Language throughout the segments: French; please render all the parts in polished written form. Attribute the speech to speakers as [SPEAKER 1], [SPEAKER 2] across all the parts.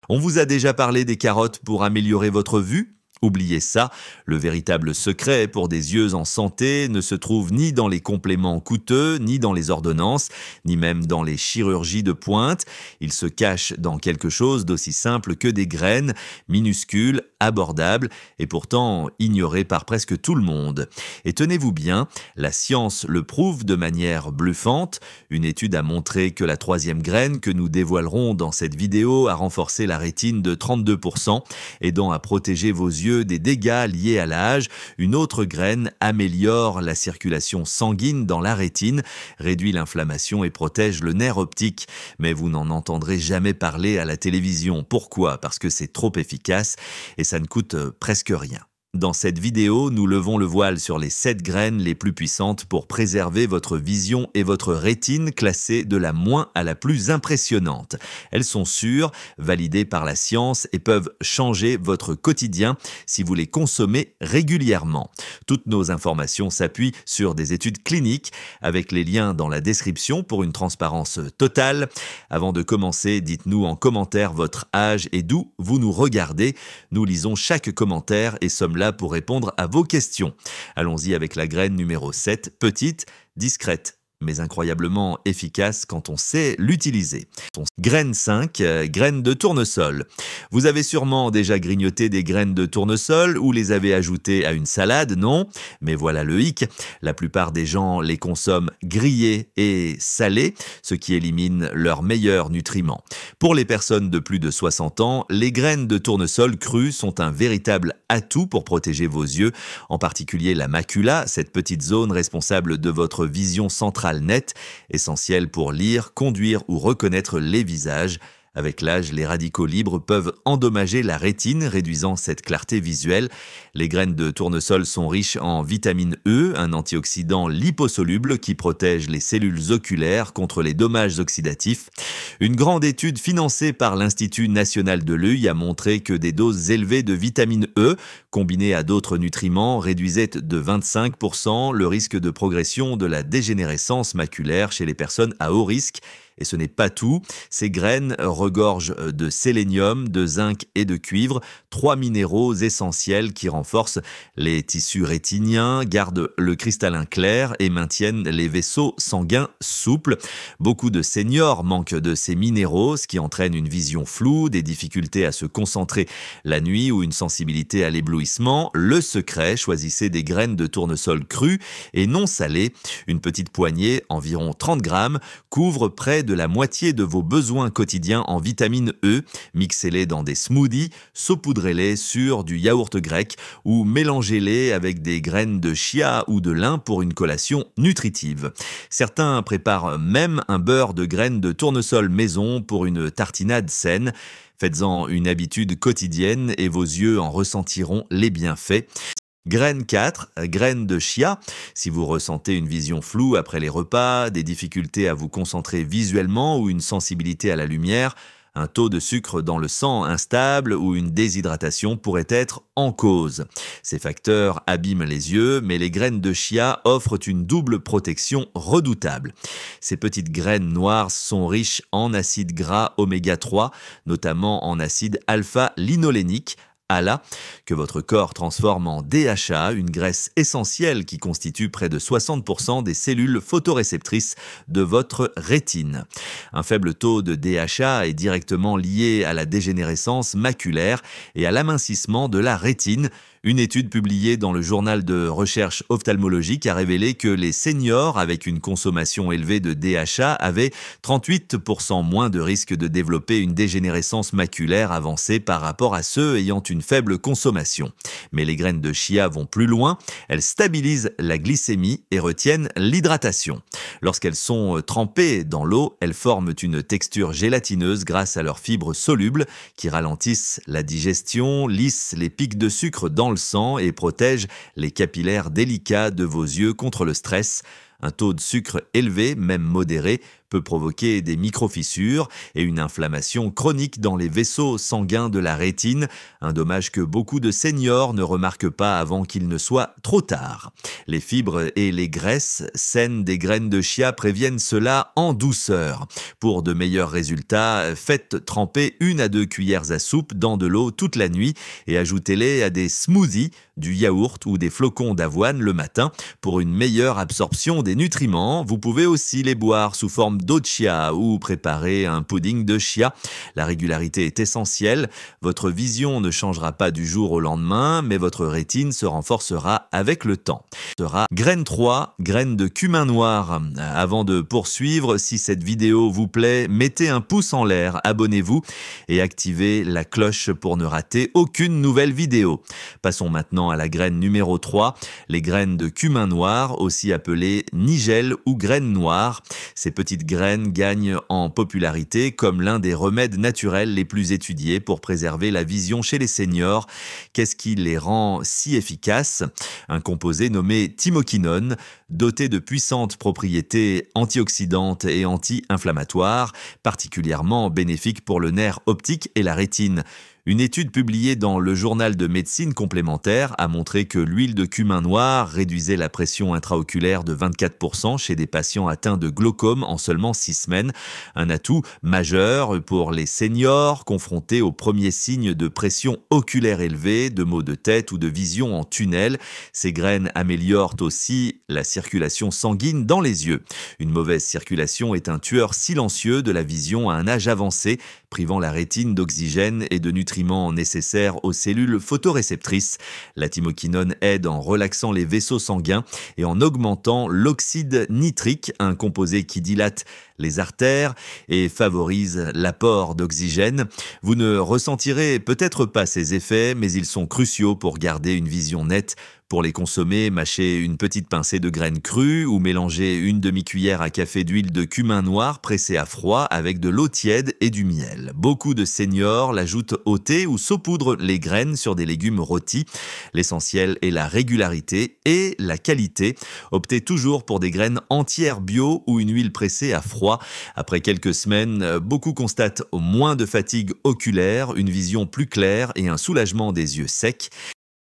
[SPEAKER 1] On vous a déjà parlé des carottes pour améliorer votre vue? Oubliez ça, le véritable secret pour des yeux en santé ne se trouve ni dans les compléments coûteux, ni dans les ordonnances, ni même dans les chirurgies de pointe. Il se cache dans quelque chose d'aussi simple que des graines, minuscules, abordables et pourtant ignorées par presque tout le monde. Et tenez-vous bien, la science le prouve de manière bluffante. Une étude a montré que la troisième graine que nous dévoilerons dans cette vidéo a renforcé la rétine de 32%, aidant à protéger vos yeux des dégâts liés à l'âge. Une autre graine améliore la circulation sanguine dans la rétine, réduit l'inflammation et protège le nerf optique. Mais vous n'en entendrez jamais parler à la télévision. Pourquoi? Parce que c'est trop efficace et ça ne coûte presque rien. Dans cette vidéo, nous levons le voile sur les 7 graines les plus puissantes pour préserver votre vision et votre rétine, classées de la moins à la plus impressionnante. Elles sont sûres, validées par la science et peuvent changer votre quotidien si vous les consommez régulièrement. Toutes nos informations s'appuient sur des études cliniques avec les liens dans la description pour une transparence totale. Avant de commencer, dites-nous en commentaire votre âge et d'où vous nous regardez. Nous lisons chaque commentaire et sommes là pour répondre à vos questions. Allons-y avec la graine numéro 7, petite, discrète, mais incroyablement efficace quand on sait l'utiliser. Graine 5, graines de tournesol. Vous avez sûrement déjà grignoté des graines de tournesol ou les avez ajoutées à une salade, non? Mais voilà le hic, la plupart des gens les consomment grillées et salées, ce qui élimine leurs meilleurs nutriments. Pour les personnes de plus de 60 ans, les graines de tournesol crues sont un véritable atout pour protéger vos yeux, en particulier la macula, cette petite zone responsable de votre vision centrale nette, essentielle pour lire, conduire ou reconnaître les visages. Avec l'âge, les radicaux libres peuvent endommager la rétine, réduisant cette clarté visuelle. Les graines de tournesol sont riches en vitamine E, un antioxydant liposoluble qui protège les cellules oculaires contre les dommages oxydatifs. Une grande étude financée par l'Institut national de l'œil a montré que des doses élevées de vitamine E, combinées à d'autres nutriments, réduisaient de 25% le risque de progression de la dégénérescence maculaire chez les personnes à haut risque. Et ce n'est pas tout, ces graines regorgent de sélénium, de zinc et de cuivre, 3 minéraux essentiels qui renforcent les tissus rétiniens, gardent le cristallin clair et maintiennent les vaisseaux sanguins souples. Beaucoup de seniors manquent de ces minéraux, ce qui entraîne une vision floue, des difficultés à se concentrer la nuit ou une sensibilité à l'éblouissement. Le secret, choisissez des graines de tournesol crues et non salées. Une petite poignée, environ 30 grammes, couvre près de la moitié de vos besoins quotidiens en vitamine E. Mixez-les dans des smoothies, saupoudrez-les sur du yaourt grec ou mélangez-les avec des graines de chia ou de lin pour une collation nutritive. Certains préparent même un beurre de graines de tournesol maison pour une tartinade saine. Faites-en une habitude quotidienne et vos yeux en ressentiront les bienfaits. Graine 4, graine de chia. Si vous ressentez une vision floue après les repas, des difficultés à vous concentrer visuellement ou une sensibilité à la lumière, un taux de sucre dans le sang instable ou une déshydratation pourraient être en cause. Ces facteurs abîment les yeux, mais les graines de chia offrent une double protection redoutable. Ces petites graines noires sont riches en acides gras oméga 3, notamment en acide alpha-linolénique, ALA, que votre corps transforme en DHA, une graisse essentielle qui constitue près de 60% des cellules photoréceptrices de votre rétine. Un faible taux de DHA est directement lié à la dégénérescence maculaire et à l'amincissement de la rétine. Une étude publiée dans le journal de recherche ophtalmologique a révélé que les seniors avec une consommation élevée de DHA avaient 38% moins de risque de développer une dégénérescence maculaire avancée par rapport à ceux ayant une faible consommation. Mais les graines de chia vont plus loin, elles stabilisent la glycémie et retiennent l'hydratation. Lorsqu'elles sont trempées dans l'eau, elles forment une texture gélatineuse grâce à leurs fibres solubles qui ralentissent la digestion, lissent les pics de sucre dans le sang et protègent les capillaires délicats de vos yeux contre le stress. Un taux de sucre élevé, même modéré, peut provoquer des microfissures et une inflammation chronique dans les vaisseaux sanguins de la rétine, un dommage que beaucoup de seniors ne remarquent pas avant qu'il ne soit trop tard. Les fibres et les graisses saines des graines de chia préviennent cela en douceur. Pour de meilleurs résultats, faites tremper 1 à 2 cuillères à soupe dans de l'eau toute la nuit et ajoutez-les à des smoothies, du yaourt ou des flocons d'avoine le matin pour une meilleure absorption des nutriments. Vous pouvez aussi les boire sous forme d'eau de chia ou préparer un pudding de chia. La régularité est essentielle. Votre vision ne changera pas du jour au lendemain, mais votre rétine se renforcera avec le temps. Graine 3, graine de cumin noir. Avant de poursuivre, si cette vidéo vous plaît, mettez un pouce en l'air, abonnez-vous et activez la cloche pour ne rater aucune nouvelle vidéo. Passons maintenant à la graine numéro 3, les graines de cumin noir, aussi appelées nigel ou graines noires. Ces petites graines gagnent en popularité comme l'un des remèdes naturels les plus étudiés pour préserver la vision chez les seniors. Qu'est-ce qui les rend si efficaces? Un composé nommé thymoquinone, doté de puissantes propriétés antioxydantes et anti-inflammatoires, particulièrement bénéfiques pour le nerf optique et la rétine. Une étude publiée dans le journal de médecine complémentaire a montré que l'huile de cumin noir réduisait la pression intraoculaire de 24% chez des patients atteints de glaucome en seulement 6 semaines. Un atout majeur pour les seniors confrontés aux premiers signes de pression oculaire élevée, de maux de tête ou de vision en tunnel. Ces graines améliorent aussi la circulation sanguine dans les yeux. Une mauvaise circulation est un tueur silencieux de la vision à un âge avancé, privant la rétine d'oxygène et de nutriments nécessaires aux cellules photoréceptrices. La thymoquinone aide en relaxant les vaisseaux sanguins et en augmentant l'oxyde nitrique, un composé qui dilate les artères et favorise l'apport d'oxygène. Vous ne ressentirez peut-être pas ces effets, mais ils sont cruciaux pour garder une vision nette. Pour les consommer, mâchez une petite pincée de graines crues ou mélangez une demi-cuillère à café d'huile de cumin noir pressée à froid avec de l'eau tiède et du miel. Beaucoup de seniors l'ajoutent au thé ou saupoudrent les graines sur des légumes rôtis. L'essentiel est la régularité et la qualité. Optez toujours pour des graines entières bio ou une huile pressée à froid. Après quelques semaines, beaucoup constatent moins de fatigue oculaire, une vision plus claire et un soulagement des yeux secs.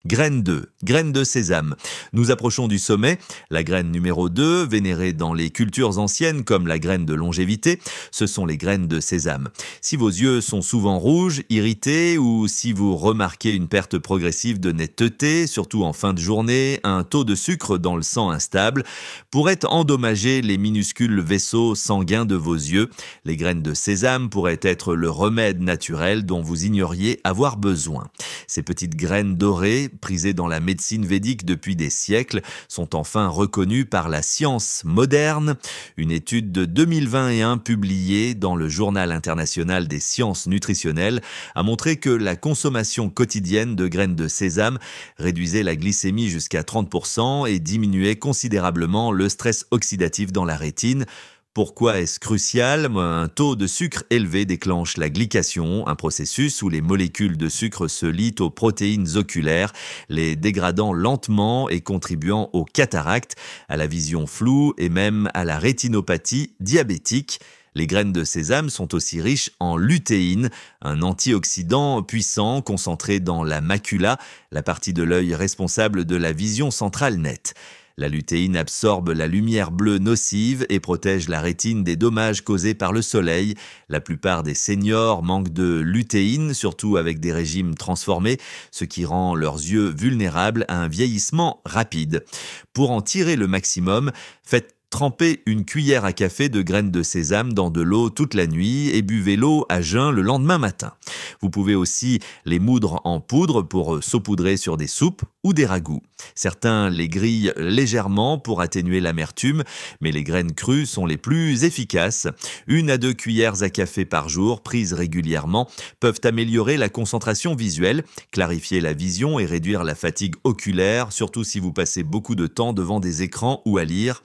[SPEAKER 1] Graine 2, graine de sésame. Nous approchons du sommet. La graine numéro 2, vénérée dans les cultures anciennes comme la graine de longévité, ce sont les graines de sésame. Si vos yeux sont souvent rouges, irrités ou si vous remarquez une perte progressive de netteté, surtout en fin de journée, un taux de sucre dans le sang instable, pourrait endommager les minuscules vaisseaux sanguins de vos yeux. Les graines de sésame pourraient être le remède naturel dont vous ignoriez avoir besoin. Ces petites graines dorées, prisées dans la médecine védique depuis des siècles, sont enfin reconnues par la science moderne. Une étude de 2021 publiée dans le Journal international des sciences nutritionnelles a montré que la consommation quotidienne de graines de sésame réduisait la glycémie jusqu'à 30% et diminuait considérablement le stress oxydatif dans la rétine. Pourquoi est-ce crucial? Un taux de sucre élevé déclenche la glycation, un processus où les molécules de sucre se lient aux protéines oculaires, les dégradant lentement et contribuant aux cataractes, à la vision floue et même à la rétinopathie diabétique. Les graines de sésame sont aussi riches en lutéine, un antioxydant puissant concentré dans la macula, la partie de l'œil responsable de la vision centrale nette. La lutéine absorbe la lumière bleue nocive et protège la rétine des dommages causés par le soleil. La plupart des seniors manquent de lutéine, surtout avec des régimes transformés, ce qui rend leurs yeux vulnérables à un vieillissement rapide. Pour en tirer le maximum, faites trempez une cuillère à café de graines de sésame dans de l'eau toute la nuit et buvez l'eau à jeun le lendemain matin. Vous pouvez aussi les moudre en poudre pour saupoudrer sur des soupes ou des ragoûts. Certains les grillent légèrement pour atténuer l'amertume, mais les graines crues sont les plus efficaces. 1 à 2 cuillères à café par jour, prises régulièrement, peuvent améliorer la concentration visuelle, clarifier la vision et réduire la fatigue oculaire, surtout si vous passez beaucoup de temps devant des écrans ou à lire.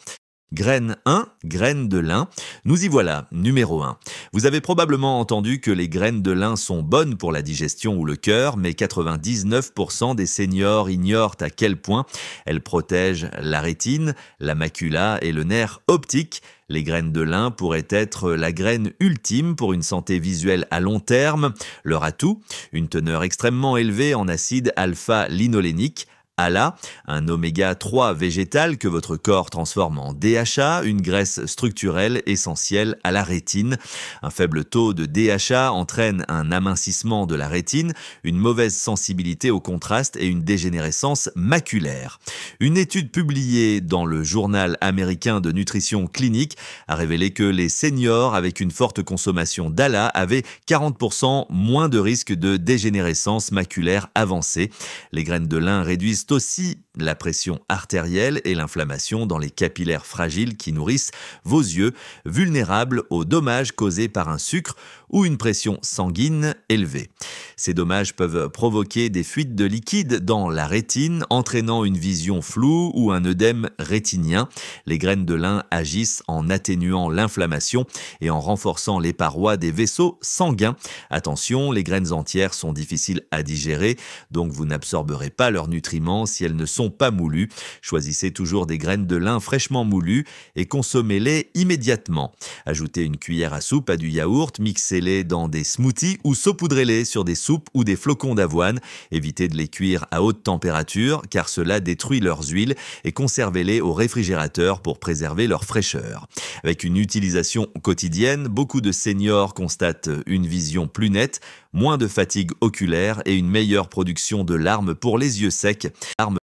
[SPEAKER 1] Graine 1, graines de lin. Nous y voilà, numéro 1. Vous avez probablement entendu que les graines de lin sont bonnes pour la digestion ou le cœur, mais 99% des seniors ignorent à quel point elles protègent la rétine, la macula et le nerf optique. Les graines de lin pourraient être la graine ultime pour une santé visuelle à long terme. Leur atout, une teneur extrêmement élevée en acide alpha-linolénique, ALA, un oméga 3 végétal que votre corps transforme en DHA, une graisse structurelle essentielle à la rétine. Un faible taux de DHA entraîne un amincissement de la rétine, une mauvaise sensibilité au contraste et une dégénérescence maculaire. Une étude publiée dans le journal américain de nutrition clinique a révélé que les seniors avec une forte consommation d'ALA avaient 40% moins de risque de dégénérescence maculaire avancée. Les graines de lin réduisent aussi la pression artérielle et l'inflammation dans les capillaires fragiles qui nourrissent vos yeux, vulnérables aux dommages causés par un sucre ou une pression sanguine élevée. Ces dommages peuvent provoquer des fuites de liquide dans la rétine, entraînant une vision floue ou un œdème rétinien. Les graines de lin agissent en atténuant l'inflammation et en renforçant les parois des vaisseaux sanguins. Attention, les graines entières sont difficiles à digérer, donc vous n'absorberez pas leurs nutriments si elles ne sont pas moulues. Choisissez toujours des graines de lin fraîchement moulues et consommez-les immédiatement. Ajoutez une cuillère à soupe à du yaourt, mixez-les dans des smoothies ou saupoudrez-les sur des soupes ou des flocons d'avoine. Évitez de les cuire à haute température car cela détruit leurs huiles et conservez-les au réfrigérateur pour préserver leur fraîcheur. Avec une utilisation quotidienne, beaucoup de seniors constatent une vision plus nette, moins de fatigue oculaire et une meilleure production de larmes pour les yeux secs.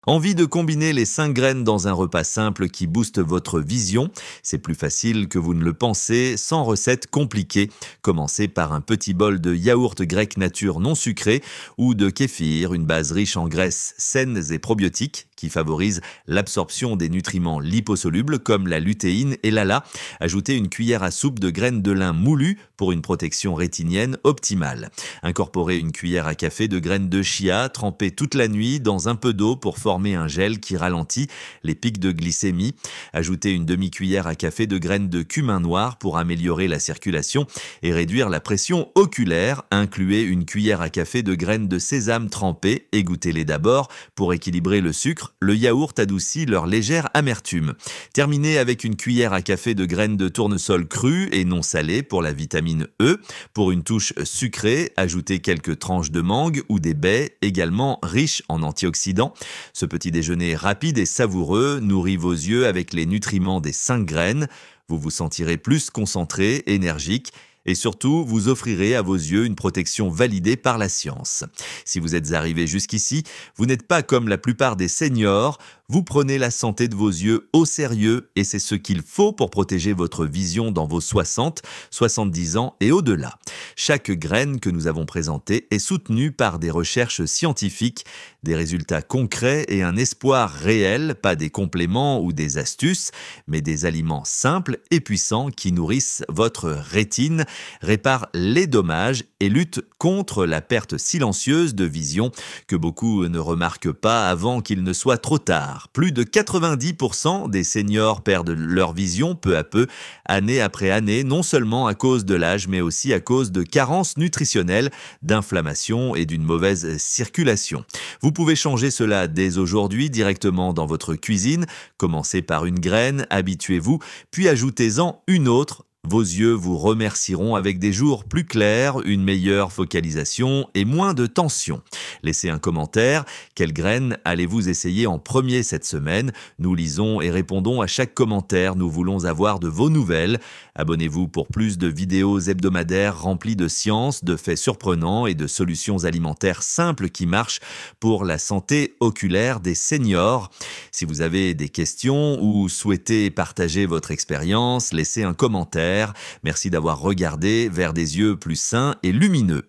[SPEAKER 1] Envie de combiner les 5 graines dans un repas simple qui booste votre vision? C'est plus facile que vous ne le pensez, sans recette compliquée. Commencez par un petit bol de yaourt grec nature non sucré ou de kéfir, une base riche en graisses saines et probiotiques qui favorise l'absorption des nutriments liposolubles comme la lutéine et l'ALA. Ajoutez une cuillère à soupe de graines de lin moulues pour une protection rétinienne optimale. Incorporez une cuillère à café de graines de chia trempées toute la nuit dans un peu d'eau pour former un gel qui ralentit les pics de glycémie. Ajoutez une demi-cuillère à café de graines de cumin noir pour améliorer la circulation et réduire la pression oculaire. Incluez une cuillère à café de graines de sésame trempées, égouttez-les d'abord pour équilibrer le sucre. Le yaourt adoucit leur légère amertume. Terminez avec une cuillère à café de graines de tournesol crues et non salées pour la vitamine E. Pour une touche sucrée, ajoutez quelques tranches de mangue ou des baies, également riches en antioxydants. Ce petit déjeuner rapide et savoureux nourrit vos yeux avec les nutriments des 5 graines. Vous vous sentirez plus concentré, énergique. Et surtout, vous offrirez à vos yeux une protection validée par la science. Si vous êtes arrivé jusqu'ici, vous n'êtes pas comme la plupart des seniors. Vous prenez la santé de vos yeux au sérieux et c'est ce qu'il faut pour protéger votre vision dans vos 60, 70 ans et au-delà. Chaque graine que nous avons présentée est soutenue par des recherches scientifiques, des résultats concrets et un espoir réel, pas des compléments ou des astuces, mais des aliments simples et puissants qui nourrissent votre rétine, réparent les dommages et luttent contre la perte silencieuse de vision que beaucoup ne remarquent pas avant qu'il ne soit trop tard. Plus de 90% des seniors perdent leur vision peu à peu, année après année, non seulement à cause de l'âge, mais aussi à cause de carences nutritionnelles, d'inflammation et d'une mauvaise circulation. Vous pouvez changer cela dès aujourd'hui directement dans votre cuisine. Commencez par une graine, habituez-vous, puis ajoutez-en une autre. Vos yeux vous remercieront avec des jours plus clairs, une meilleure focalisation et moins de tension. Laissez un commentaire. Quelle graine allez-vous essayer en premier cette semaine? Nous lisons et répondons à chaque commentaire. Nous voulons avoir de vos nouvelles. Abonnez-vous pour plus de vidéos hebdomadaires remplies de science, de faits surprenants et de solutions alimentaires simples qui marchent pour la santé oculaire des seniors. Si vous avez des questions ou souhaitez partager votre expérience, laissez un commentaire. Merci d'avoir regardé vers des yeux plus sains et lumineux.